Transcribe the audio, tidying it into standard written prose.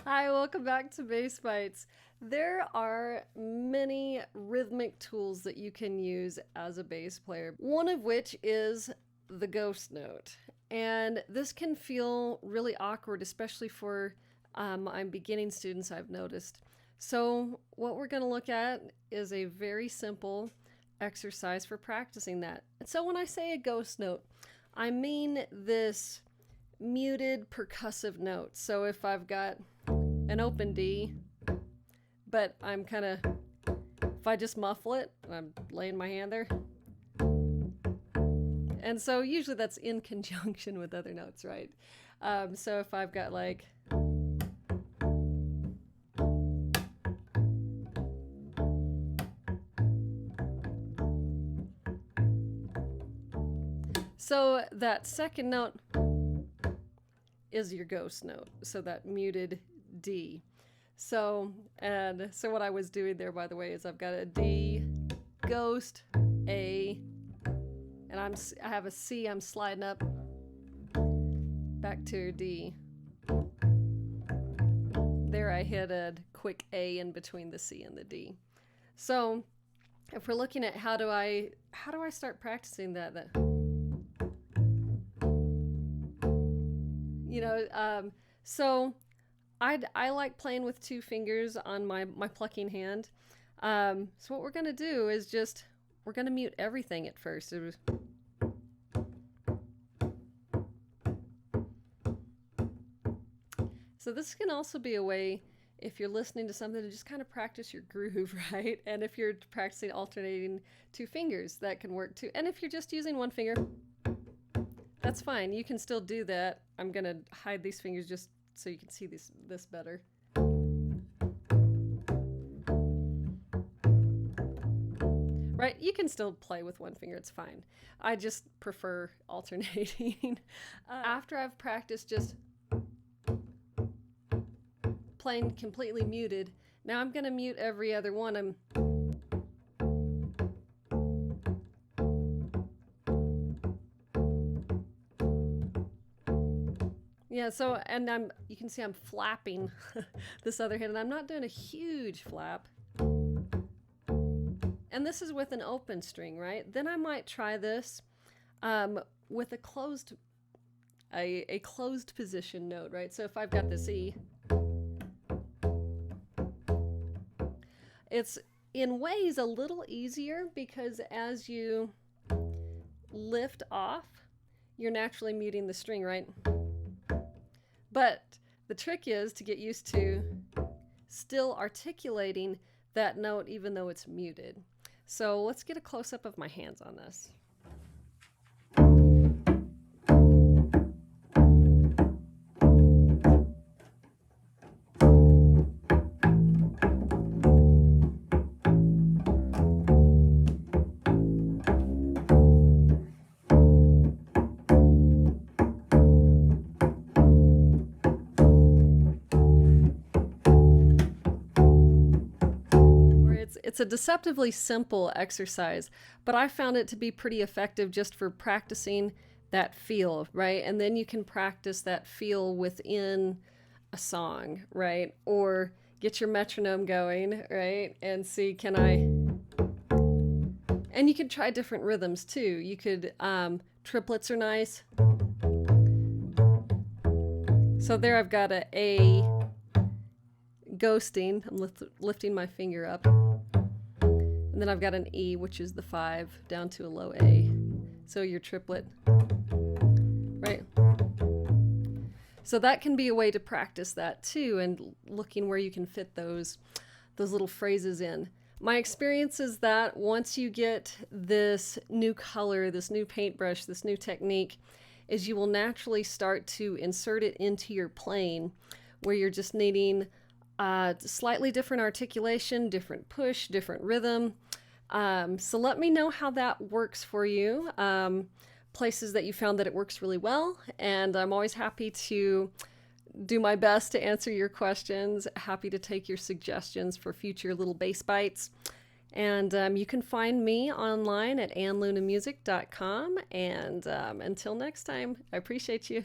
Hi, welcome back to Bass Bites. There are many rhythmic tools that you can use as a bass player, one of which is the ghost note. And this can feel really awkward, especially for my beginning students, I've noticed. So, what we're going to look at is a very simple exercise for practicing that. And so, when I say a ghost note, I mean this muted percussive note. So, if I've got an open D, but I'm kind of, if I just muffle it, and I'm laying my hand there. And so usually that's in conjunction with other notes, right? So if I've got like, so that second note is your ghost note. So that muted D. So what I was doing there, by the way, is I've got a D, ghost, A, and I have a C. I'm sliding up back to D. There I hit a quick A in between the C and the D. So if we're looking at how do I start practicing that, so I like playing with two fingers on my plucking hand. So what we're going to do is we're going to mute everything at first. So this can also be a way, if you're listening to something, to just kind of practice your groove, right? And if you're practicing alternating two fingers, that can work too. And if you're just using one finger, that's fine. You can still do that. I'm going to hide these fingers just so you can see this better. Right? You can still play with one finger, it's fine. I just prefer alternating. After I've practiced just playing completely muted, now I'm going to mute every other one. Yeah, so, and you can see I'm flapping this other hand, and I'm not doing a huge flap. And this is with an open string, right? Then I might try this with a closed position note, right? So if I've got this E, it's in ways a little easier because as you lift off, you're naturally muting the string, right? But the trick is to get used to still articulating that note even though it's muted. So let's get a close-up of my hands on this. It's a deceptively simple exercise, but I found it to be pretty effective just for practicing that feel, right? And then you can practice that feel within a song, right? Or get your metronome going, right? And see, and you could try different rhythms too. You could, triplets are nice. So there I've got A ghosting. I'm lifting my finger up. And then I've got an E, which is the 5, down to a low A. So your triplet, right? So that can be a way to practice that too, and looking where you can fit those little phrases in. My experience is that once you get this new color, this new paintbrush, this new technique, is you will naturally start to insert it into your playing, where you're just needing slightly different articulation, different push, different rhythm. So let me know how that works for you. Places that you found that it works really well. And I'm always happy to do my best to answer your questions. Happy to take your suggestions for future little bass bites. And you can find me online at annlunamusic.com. And until next time, I appreciate you.